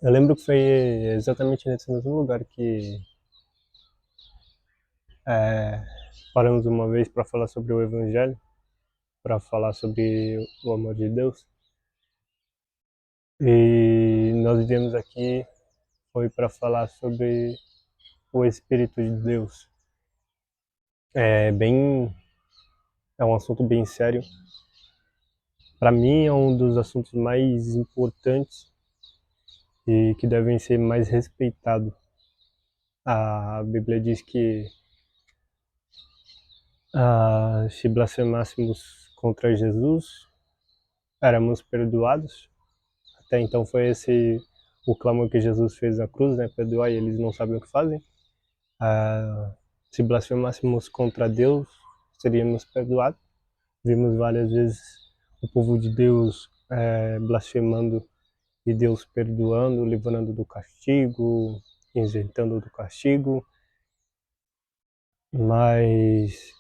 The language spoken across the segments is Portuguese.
Eu lembro que foi exatamente nesse mesmo lugar que é, paramos uma vez para falar sobre o Evangelho, para falar sobre o amor de Deus. E nós viemos aqui foi para falar sobre o Espírito de Deus. É bem, é um assunto bem sério. Para mim é um dos assuntos mais importantes e que devem ser mais respeitados. A Bíblia diz que se blasfemássemos contra Jesus, éramos perdoados. Até então foi esse o clamor que Jesus fez na cruz, né? Perdoar e eles não sabem o que fazem. Se blasfemássemos contra Deus, seríamos perdoados. Vimos várias vezes o povo de Deus blasfemando e Deus perdoando, livrando do castigo, isentando do castigo. Mas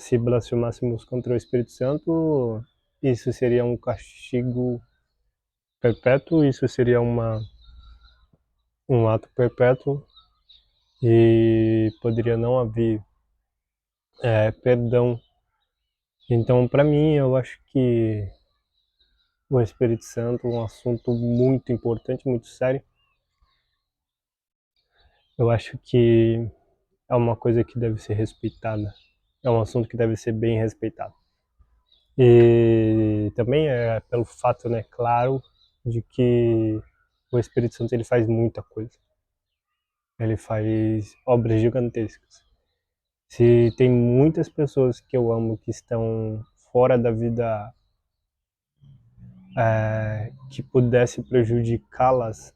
se blasfemássemos contra o Espírito Santo, isso seria um castigo perpétuo, isso seria um ato perpétuo e poderia não haver perdão. Então, para mim, eu acho que o Espírito Santo é um assunto muito importante, muito sério. Eu acho que é uma coisa que deve ser respeitada. É um assunto que deve ser bem respeitado. E também é pelo fato, né, claro, de que o Espírito Santo ele faz muita coisa. Ele faz obras gigantescas. Se tem muitas pessoas que eu amo que estão fora da vida que pudesse prejudicá-las,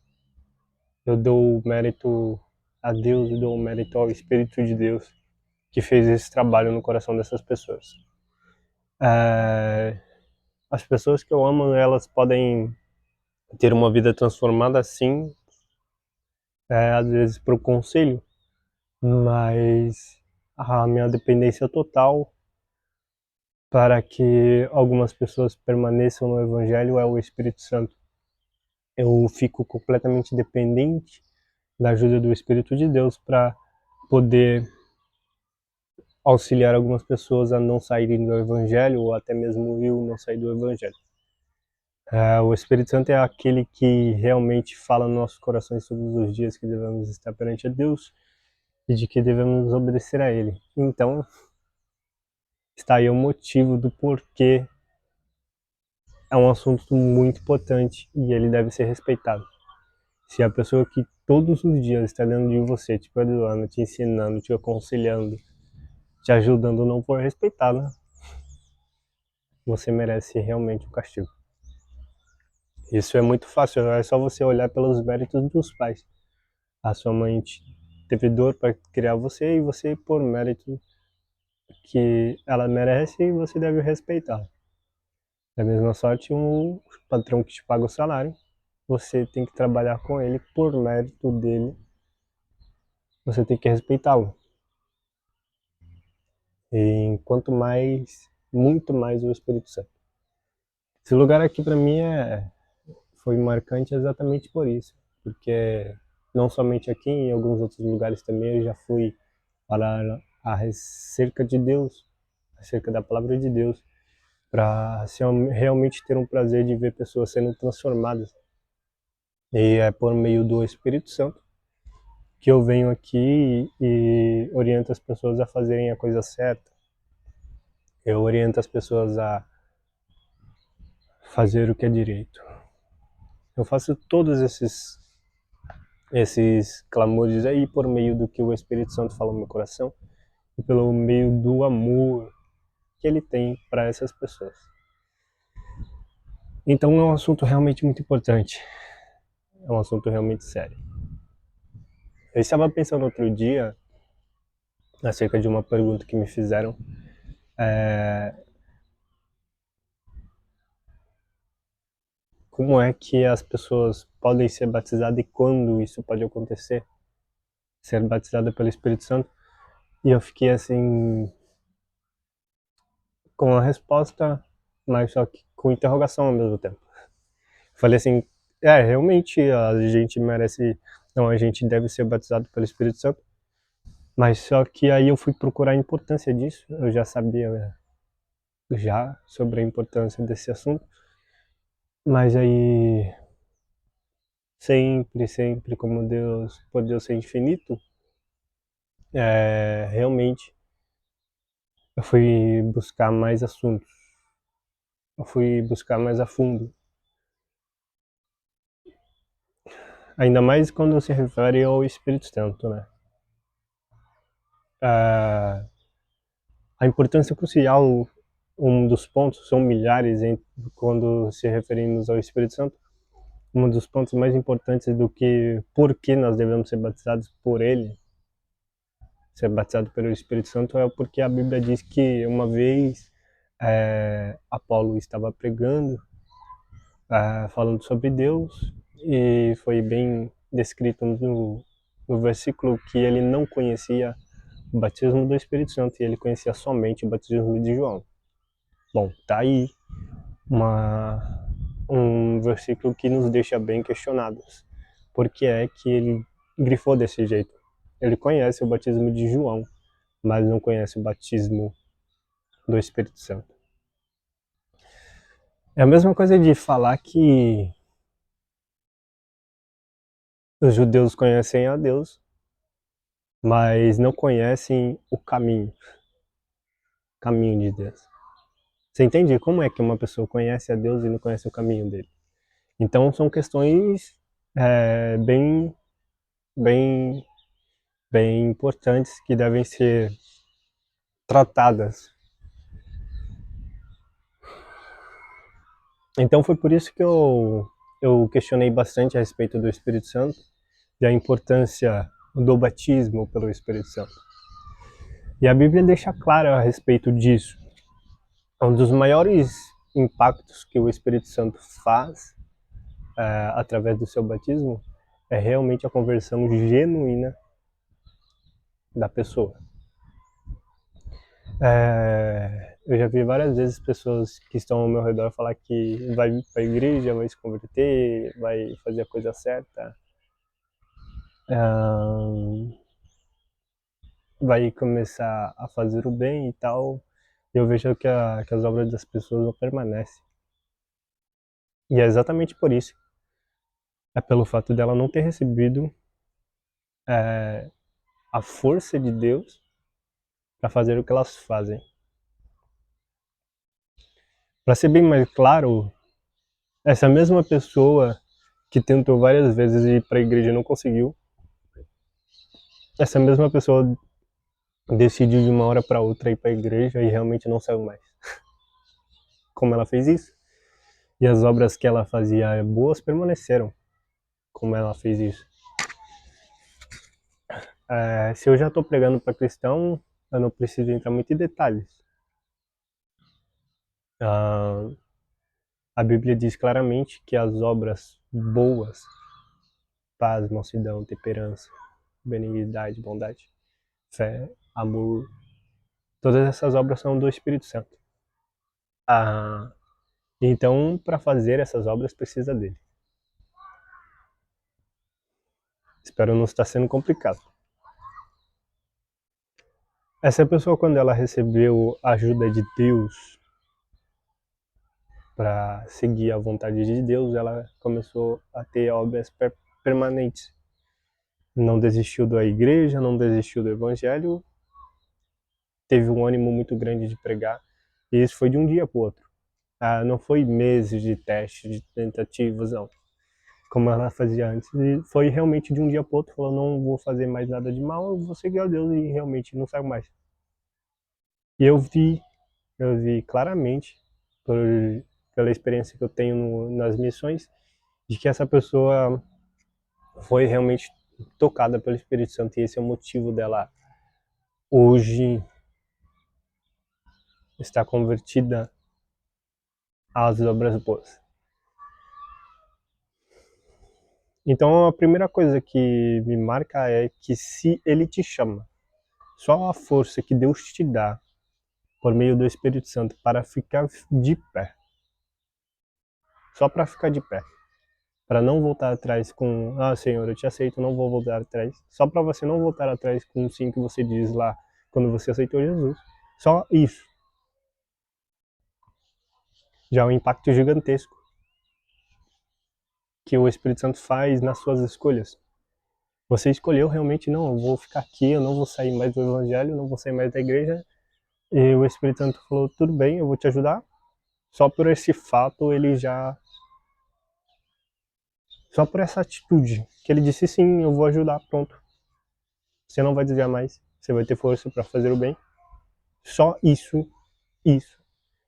eu dou o mérito a Deus, eu dou o mérito ao Espírito de Deus que fez esse trabalho no coração dessas pessoas. É, as pessoas que eu amo, elas podem ter uma vida transformada sim, às vezes para o conselho, mas a minha dependência total para que algumas pessoas permaneçam no Evangelho é o Espírito Santo. Eu fico completamente dependente da ajuda do Espírito de Deus para poder auxiliar algumas pessoas a não saírem do Evangelho ou até mesmo eu não sair do Evangelho. O Espírito Santo é aquele que realmente fala nos nossos corações todos os dias que devemos estar perante a Deus e de que devemos obedecer a Ele. Então, está aí o motivo do porquê é um assunto muito importante e ele deve ser respeitado. Se a pessoa que todos os dias está dentro de você, te perdoando, te ensinando, te aconselhando, te ajudando, não for respeitada, você merece realmente o castigo. Isso é muito fácil, é só você olhar pelos méritos dos pais. A sua mãe teve dor para criar você e você, por mérito que ela merece, você deve respeitar. Da mesma sorte, um patrão que te paga o salário, você tem que trabalhar com ele por mérito dele, você tem que respeitá-lo. E quanto mais, muito mais o Espírito Santo. Esse lugar aqui para mim foi marcante exatamente por isso, porque não somente aqui, em alguns outros lugares também eu já fui falar acerca de Deus, acerca da palavra de Deus, para realmente ter um prazer de ver pessoas sendo transformadas. E é por meio do Espírito Santo que eu venho aqui e oriento as pessoas a fazerem a coisa certa. Eu oriento as pessoas a fazer o que é direito. Eu faço todos esses clamores aí por meio do que o Espírito Santo fala no meu coração e pelo meio do amor que ele tem para essas pessoas. Então é um assunto realmente muito importante, é um assunto realmente sério. Eu estava pensando outro dia acerca de uma pergunta que me fizeram, como é que as pessoas podem ser batizadas e quando isso pode acontecer, ser batizada pelo Espírito Santo, e eu fiquei assim com a resposta, mas só que com interrogação ao mesmo tempo. Falei assim, realmente a gente merece, não, a gente deve ser batizado pelo Espírito Santo, mas só que aí eu fui procurar a importância disso, eu já sabia, né, já sobre a importância desse assunto, mas aí sempre como Deus, por Deus ser infinito, realmente eu fui buscar mais assuntos, eu fui buscar mais a fundo, ainda mais quando se refere ao Espírito Santo, né? Ah, a importância crucial, um dos pontos, são milhares quando se referimos ao Espírito Santo, um dos pontos mais importantes do que por que nós devemos ser batizados por ele, ser batizado pelo Espírito Santo, é porque a Bíblia diz que uma vez Apolo estava pregando, falando sobre Deus, e foi bem descrito no versículo que ele não conhecia o batismo do Espírito Santo e ele conhecia somente o batismo de João. Bom, tá aí um versículo que nos deixa bem questionados. Por que é que ele grifou desse jeito? Ele conhece o batismo de João, mas não conhece o batismo do Espírito Santo. É a mesma coisa de falar que os judeus conhecem a Deus, mas não conhecem o caminho de Deus. Você entende como é que uma pessoa conhece a Deus e não conhece o caminho dele? Então são questões bem, bem, bem importantes que devem ser tratadas. Então foi por isso que eu questionei bastante a respeito do Espírito Santo e a importância do batismo pelo Espírito Santo. E a Bíblia deixa claro a respeito disso. Um dos maiores impactos que o Espírito Santo faz através do seu batismo é realmente a conversão genuína da pessoa. Eu já vi várias vezes pessoas que estão ao meu redor falar que vai para a igreja, vai se converter, vai fazer a coisa certa, vai começar a fazer o bem e tal. E eu vejo que as obras das pessoas não permanecem. E é exatamente por isso. É pelo fato dela não ter recebido a força de Deus para fazer o que elas fazem. Para ser bem mais claro, essa mesma pessoa que tentou várias vezes ir para a igreja e não conseguiu, essa mesma pessoa decidiu de uma hora para outra ir para a igreja e realmente não saiu mais. Como ela fez isso? E as obras que ela fazia boas permaneceram. Como ela fez isso? Se eu já estou pregando para cristão, eu não preciso entrar muito em detalhes. A Bíblia diz claramente que as obras boas, paz, mansidão, temperança, benignidade, bondade, fé, amor, todas essas obras são do Espírito Santo. Então, para fazer essas obras, precisa dele. Espero não estar sendo complicado. Essa pessoa, quando ela recebeu a ajuda de Deus para seguir a vontade de Deus, ela começou a ter obras permanentes. Não desistiu da igreja, não desistiu do evangelho, teve um ânimo muito grande de pregar, e isso foi de um dia para o outro. Não foi meses de teste, de tentativas, não. Como ela fazia antes. E foi realmente de um dia para o outro, falou, não vou fazer mais nada de mal, eu vou seguir a Deus, e realmente não saiu mais. E eu vi claramente, pela experiência que eu tenho nas missões, de que essa pessoa foi realmente tocada pelo Espírito Santo, e esse é o motivo dela hoje estar convertida às obras boas. Então a primeira coisa que me marca é que se ele te chama, só a força que Deus te dá por meio do Espírito Santo para ficar de pé, só para ficar de pé, para não voltar atrás com, ah, Senhor, eu te aceito, não vou voltar atrás. Só para você não voltar atrás com o sim que você diz lá quando você aceitou Jesus. Só isso. Já é um impacto gigantesco que o Espírito Santo faz nas suas escolhas. Você escolheu realmente, não, eu vou ficar aqui, eu não vou sair mais do evangelho, não vou sair mais da igreja. E o Espírito Santo falou, tudo bem, eu vou te ajudar. Só por esse fato, ele já... Só por essa atitude, que ele disse, sim, eu vou ajudar, pronto. Você não vai desviar mais, você vai ter força para fazer o bem. Só isso,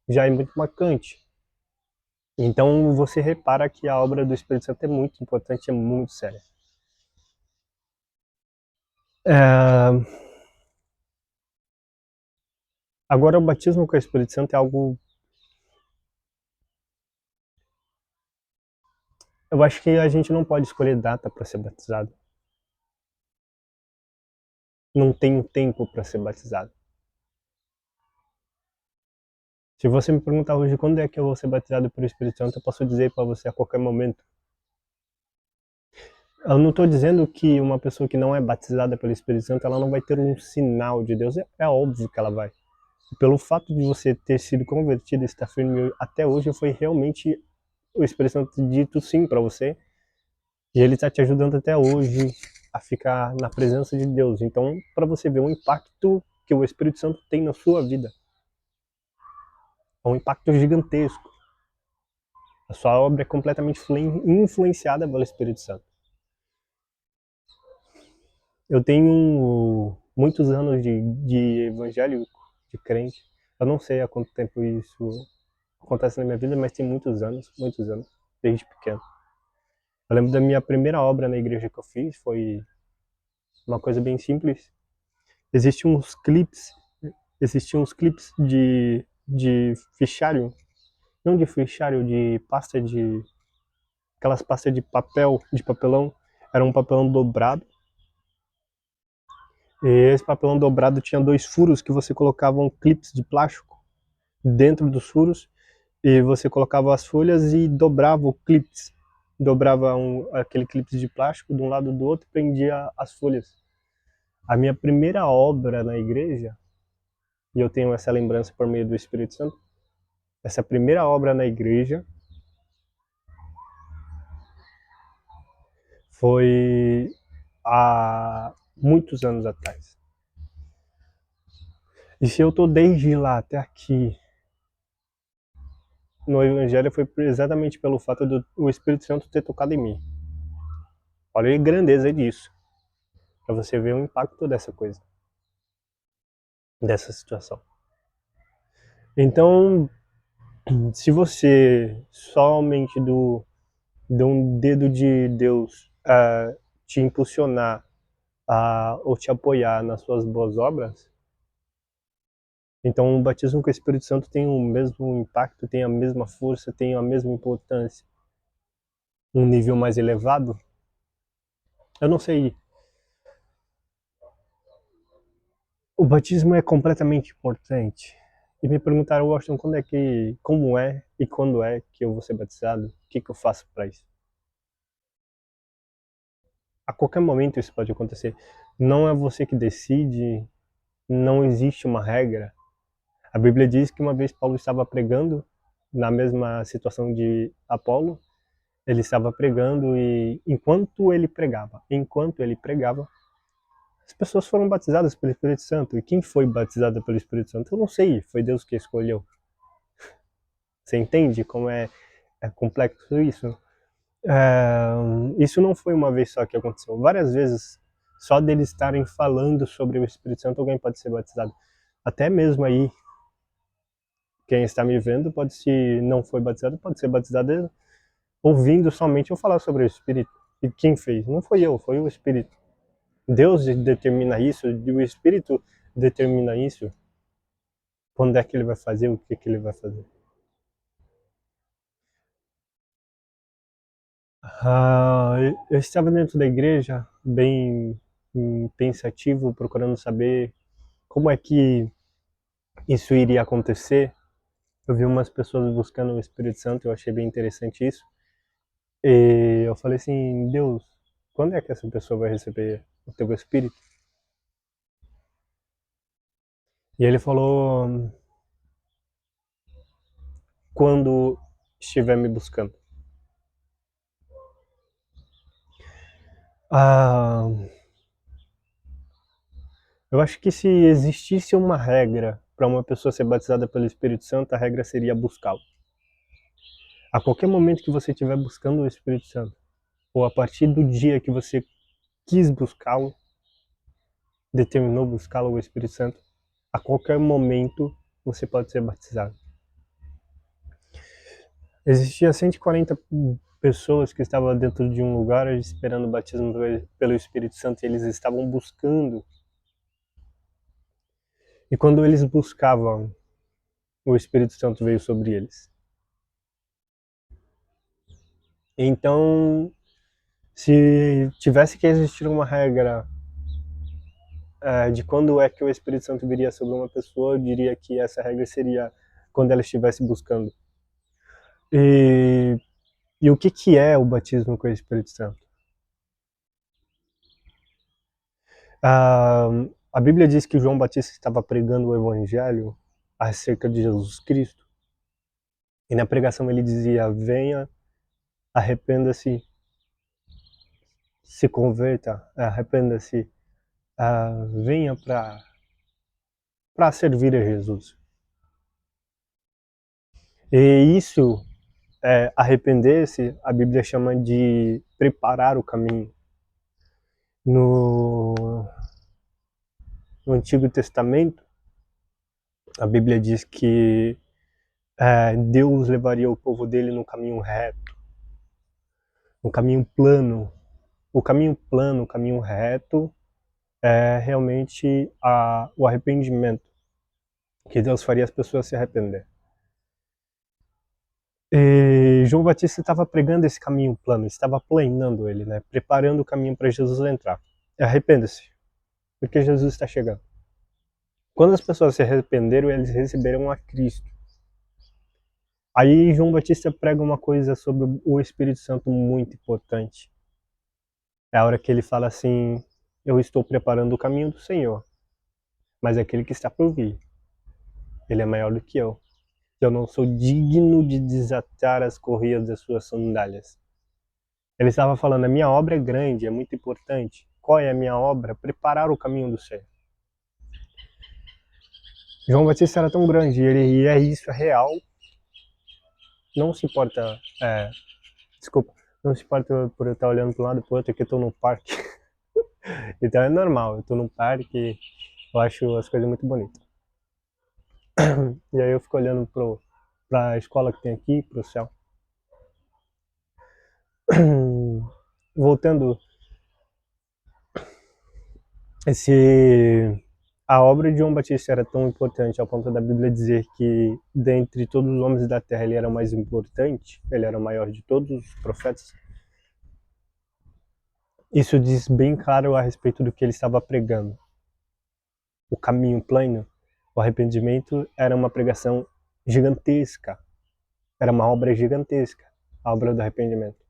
já é muito marcante. Então você repara que a obra do Espírito Santo é muito importante, é muito séria. Agora o batismo com o Espírito Santo é algo... Eu acho que a gente não pode escolher data para ser batizado. Não tem tempo para ser batizado. Se você me perguntar hoje quando é que eu vou ser batizado pelo Espírito Santo, eu posso dizer para você a qualquer momento. Eu não estou dizendo que uma pessoa que não é batizada pelo Espírito Santo, ela não vai ter um sinal de Deus. É óbvio que ela vai. Pelo fato de você ter sido convertido e estar firme até hoje, foi realmente o Espírito Santo dito sim para você. E ele está te ajudando até hoje a ficar na presença de Deus. Então, para você ver o impacto que o Espírito Santo tem na sua vida, é um impacto gigantesco. A sua obra é completamente influenciada pelo Espírito Santo. Eu tenho muitos anos de evangelho, de crente. Eu não sei há quanto tempo isso acontece na minha vida, mas tem muitos anos, desde pequeno. Eu lembro da minha primeira obra na igreja que eu fiz, foi uma coisa bem simples. Existiam uns clipes, de fichário, não de fichário, de pasta de, aquelas pastas de papel, de papelão, era um papelão dobrado. E esse papelão dobrado tinha dois furos que você colocava clipes de plástico dentro dos furos e você colocava as folhas e dobrava o clips. Dobrava aquele clipe de plástico de um lado do outro e prendia as folhas. A minha primeira obra na igreja, e eu tenho essa lembrança por meio do Espírito Santo, essa primeira obra na igreja foi há muitos anos atrás. E se eu tô desde lá até aqui no Evangelho, foi exatamente pelo fato do o Espírito Santo ter tocado em mim. Olha a grandeza disso, para você ver o impacto dessa coisa, dessa situação. Então, se você somente de um dedo de Deus te impulsionar ou te apoiar nas suas boas obras, então o batismo com o Espírito Santo tem o mesmo impacto, tem a mesma força, tem a mesma importância, um nível mais elevado. Eu não sei. O batismo é completamente importante. E me perguntaram, Washington, como é e quando é que eu vou ser batizado? O que eu faço para isso? A qualquer momento isso pode acontecer. Não é você que decide, não existe uma regra. A Bíblia diz que uma vez Paulo estava pregando, na mesma situação de Apolo, ele estava pregando e enquanto ele pregava, as pessoas foram batizadas pelo Espírito Santo. E quem foi batizado pelo Espírito Santo? Eu não sei, foi Deus que escolheu. Você entende como é complexo isso? Isso não foi uma vez só que aconteceu. Várias vezes, só deles estarem falando sobre o Espírito Santo, alguém pode ser batizado. Até mesmo aí, quem está me vendo, se não foi batizado, pode ser batizado ouvindo somente eu falar sobre o Espírito. E quem fez? Não foi eu, foi o Espírito. Deus determina isso, o Espírito determina isso. Quando é que ele vai fazer, o que ele vai fazer. Eu estava dentro da igreja, bem pensativo, procurando saber como é que isso iria acontecer. Eu vi umas pessoas buscando o Espírito Santo, eu achei bem interessante isso. E eu falei assim, Deus, quando é que essa pessoa vai receber o teu Espírito? E ele falou, quando estiver me buscando. Ah, eu acho que se existisse uma regra para uma pessoa ser batizada pelo Espírito Santo, a regra seria buscá-lo. A qualquer momento que você estiver buscando o Espírito Santo, ou a partir do dia que você quis buscá-lo, determinou buscá-lo, o Espírito Santo, a qualquer momento você pode ser batizado. Existia 140 pessoas que estavam dentro de um lugar esperando o batismo pelo Espírito Santo e eles estavam buscando. E quando eles buscavam, o Espírito Santo veio sobre eles. Então, se tivesse que existir uma regra de quando é que o Espírito Santo viria sobre uma pessoa, eu diria que essa regra seria quando ela estivesse buscando. E, e o que é o batismo com o Espírito Santo? A Bíblia diz que João Batista estava pregando o Evangelho acerca de Jesus Cristo. E na pregação ele dizia: venha, arrependa-se, se converta, arrependa-se, venha para servir a Jesus. E isso, arrepender-se, a Bíblia chama de preparar o caminho. No Antigo Testamento, a Bíblia diz que Deus levaria o povo dele no caminho reto, no caminho plano. O caminho plano, o caminho reto, é realmente o arrependimento, que Deus faria as pessoas se arrepender. E João Batista estava pregando esse caminho plano, estava planando ele, né? Preparando o caminho para Jesus entrar. Arrependa-se, porque Jesus está chegando. Quando as pessoas se arrependeram, eles receberam a Cristo. Aí João Batista prega uma coisa sobre o Espírito Santo muito importante. É a hora que ele fala assim: eu estou preparando o caminho do Senhor, mas aquele que está por vir, ele é maior do que eu. Eu não sou digno de desatar as correias das suas sandálias. Ele estava falando: a minha obra é grande, é muito importante. Qual é a minha obra? Preparar o caminho do Senhor. João Batista era tão grande, e isso é real. Não se importa, desculpa, não se importa por eu estar olhando para um lado e para o outro, que eu estou no parque. Então é normal, eu estou no parque e eu acho as coisas muito bonitas. E aí eu fico olhando para a escola que tem aqui, para o céu. Voltando, a obra de João Batista era tão importante ao ponto da Bíblia dizer que dentre todos os homens da terra ele era o mais importante, ele era o maior de todos os profetas. Isso diz bem claro a respeito do que ele estava pregando. O caminho plano, o arrependimento, era uma pregação gigantesca, era uma obra gigantesca, a obra do arrependimento.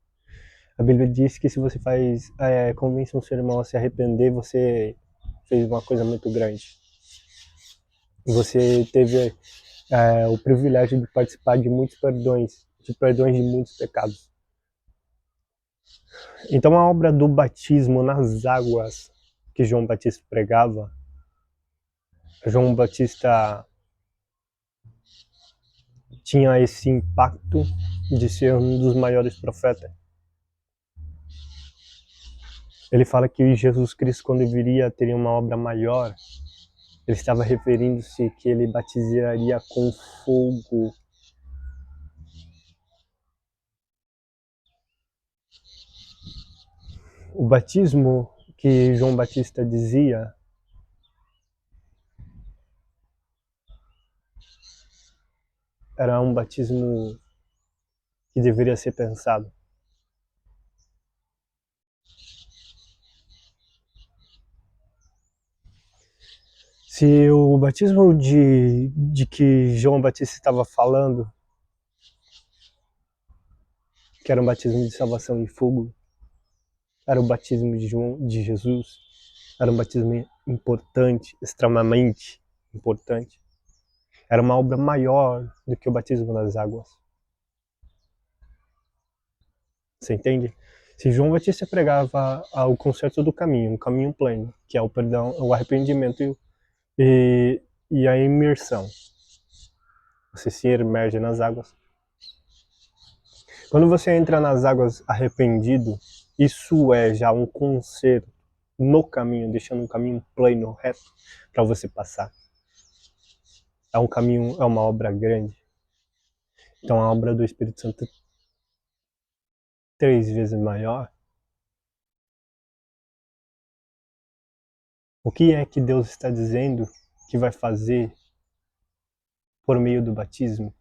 A Bíblia diz que se você convence um ser humano a se arrepender, você fez uma coisa muito grande. Você teve o privilégio de participar de muitos perdões, de muitos pecados. Então a obra do batismo nas águas que João Batista pregava, João Batista tinha esse impacto de ser um dos maiores profetas. Ele fala que Jesus Cristo, quando viria, teria uma obra maior. Ele estava referindo-se que ele batizaria com fogo. O batismo que João Batista dizia era um batismo que deveria ser pensado. Se o batismo de que João Batista estava falando, que era um batismo de salvação em fogo, era o batismo de Jesus, era um batismo importante, extremamente importante. Era uma obra maior do que o batismo nas águas. Você entende? Se João Batista pregava o conserto do caminho, um caminho pleno, que é o perdão, o arrependimento e a imersão. Você se imerge nas águas. Quando você entra nas águas arrependido, isso é já um conserto no caminho, deixando um caminho pleno, reto, para você passar. É um caminho, é uma obra grande. Então a obra do Espírito Santo é 3 vezes maior. O que é que Deus está dizendo que vai fazer por meio do batismo?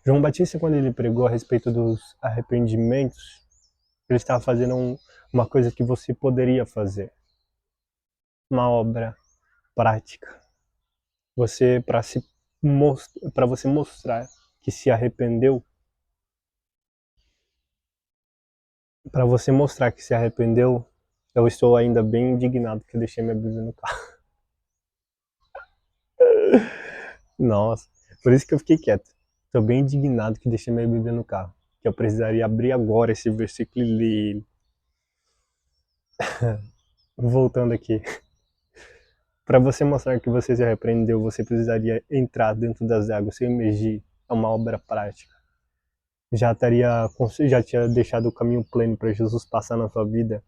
João Batista, quando ele pregou a respeito dos arrependimentos, ele estava fazendo uma coisa que você poderia fazer. Uma obra prática. Para você mostrar que se arrependeu, para você mostrar que se arrependeu, eu estou ainda bem indignado que eu deixei minha Bíblia no carro. Nossa, por isso que eu fiquei quieto. Estou bem indignado que deixei minha Bíblia no carro. Que eu precisaria abrir agora esse versículo e ler ele. Voltando aqui. Para você mostrar que você se arrependeu, você precisaria entrar dentro das águas, se emergir. É uma obra prática. Já tinha deixado o caminho pleno para Jesus passar na sua vida.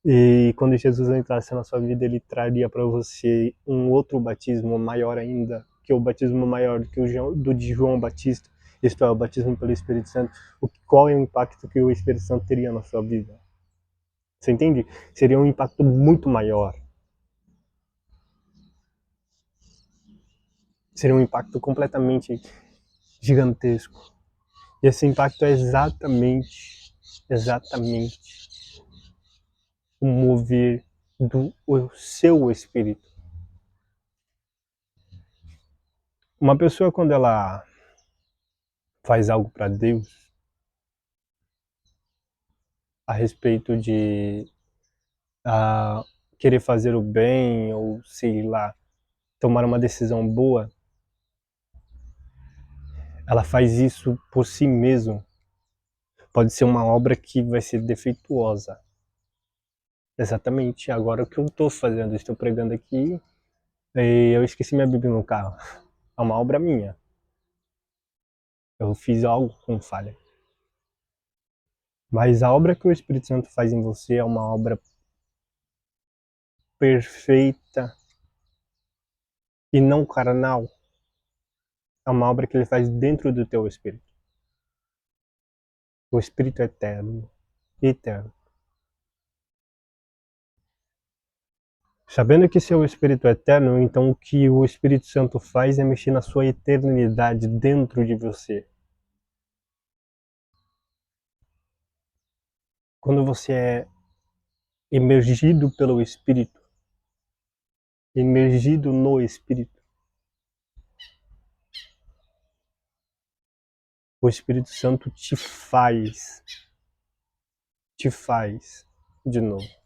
E quando Jesus entrasse na sua vida, ele traria para você um outro batismo maior ainda, que é o batismo maior do que do de João Batista. Isto é, o batismo pelo Espírito Santo. Qual é o impacto que o Espírito Santo teria na sua vida? Você entende? Seria um impacto muito maior. Seria um impacto completamente gigantesco. E esse impacto é exatamente o mover do seu espírito. Uma pessoa, quando ela faz algo para Deus, a respeito de querer fazer o bem, ou sei lá, tomar uma decisão boa, ela faz isso por si mesma. Pode ser uma obra que vai ser defeituosa. Exatamente agora o que eu estou fazendo, estou pregando aqui e eu esqueci minha Bíblia no carro. É uma obra minha. Eu fiz algo com falha. Mas a obra que o Espírito Santo faz em você é uma obra perfeita e não carnal. É uma obra que ele faz dentro do teu espírito. O Espírito eterno. Eterno. Sabendo que seu Espírito é eterno, então o que o Espírito Santo faz é mexer na sua eternidade dentro de você. Quando você é emergido pelo Espírito, emergido no Espírito, o Espírito Santo te faz de novo.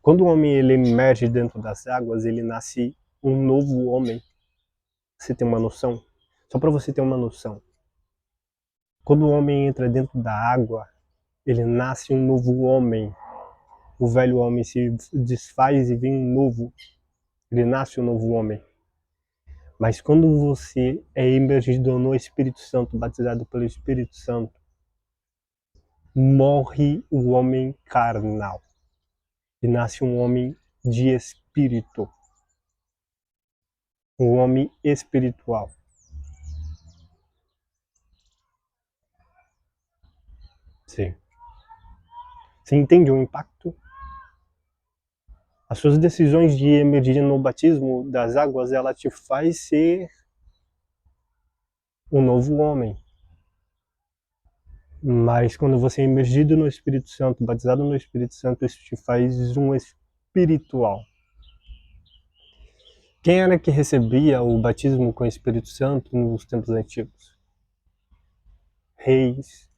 Quando o homem ele emerge dentro das águas, ele nasce um novo homem. Você tem uma noção? Só para você ter uma noção. Quando o homem entra dentro da água, ele nasce um novo homem. O velho homem se desfaz e vem um novo. Ele nasce um novo homem. Mas quando você é imergido no Espírito Santo, batizado pelo Espírito Santo, morre o homem carnal e nasce um homem de espírito, um homem espiritual. Sim. Você entende o impacto? As suas decisões de emergir no batismo das águas, ela te faz ser um novo homem. Mas quando você é imergido no Espírito Santo, batizado no Espírito Santo, isso te faz um espiritual. Quem era que recebia o batismo com o Espírito Santo nos tempos antigos? Reis,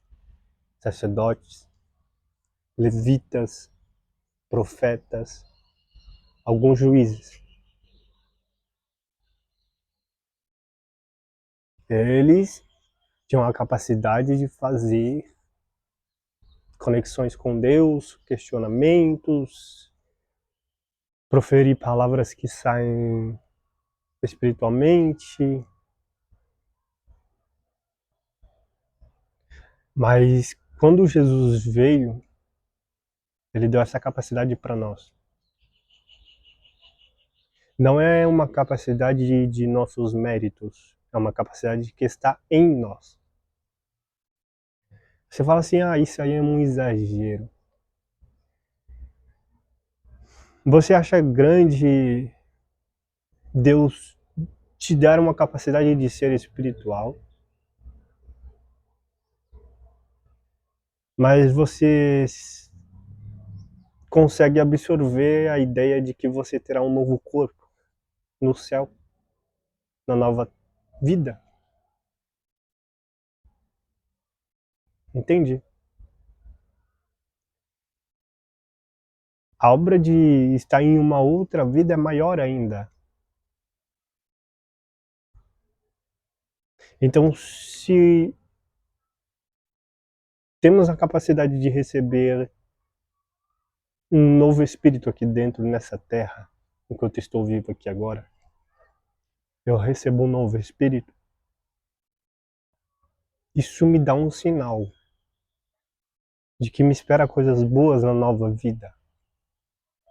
sacerdotes, levitas, profetas, alguns juízes. Eles tinham a capacidade de fazer conexões com Deus, questionamentos, proferir palavras que saem espiritualmente, mas quando Jesus veio, ele deu essa capacidade para nós. Não é uma capacidade de nossos méritos, é uma capacidade que está em nós. Você fala assim, isso aí é um exagero. Você acha grande Deus te dar uma capacidade de ser espiritual, mas você consegue absorver a ideia de que você terá um novo corpo no céu, na nova vida? Entende? A obra de estar em uma outra vida é maior ainda. Então, se temos a capacidade de receber um novo espírito aqui dentro, nessa terra, enquanto estou vivo aqui agora, eu recebo um novo espírito, isso me dá um sinal de que me espera coisas boas na nova vida.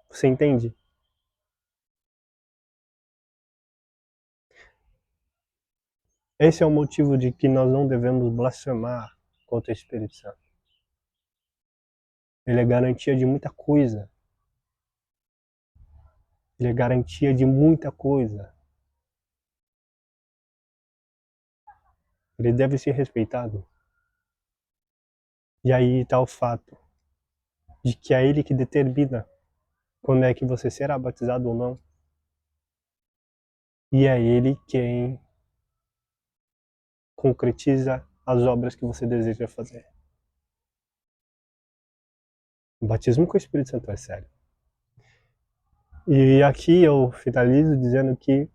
Você entende? Esse é o motivo de que nós não devemos blasfemar contra o Espírito Santo. Ele é garantia de muita coisa. Ele é garantia de muita coisa. Ele deve ser respeitado. E aí está o fato de que é ele que determina quando é que você será batizado ou não. E é ele quem concretiza as obras que você deseja fazer. O batismo com o Espírito Santo é sério. E aqui eu finalizo dizendo que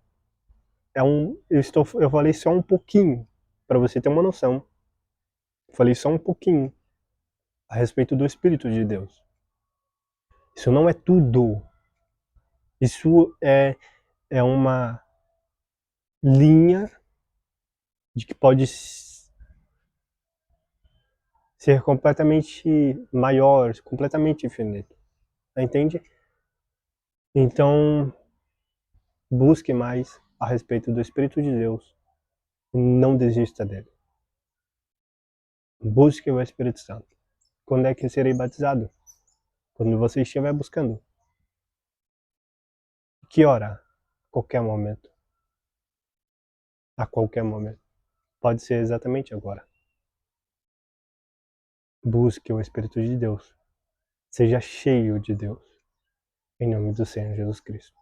eu falei só um pouquinho, para você ter uma noção. Eu falei só um pouquinho a respeito do Espírito de Deus. Isso não é tudo. Isso é uma linha de que pode ser completamente maior, completamente infinito. Entende? Então, busque mais a respeito do Espírito de Deus e não desista dele. Busque o Espírito Santo. Quando é que eu serei batizado? Quando você estiver buscando. Que hora? A qualquer momento. A qualquer momento. Pode ser exatamente agora. Busque o Espírito de Deus. Seja cheio de Deus. Em nome do Senhor Jesus Cristo.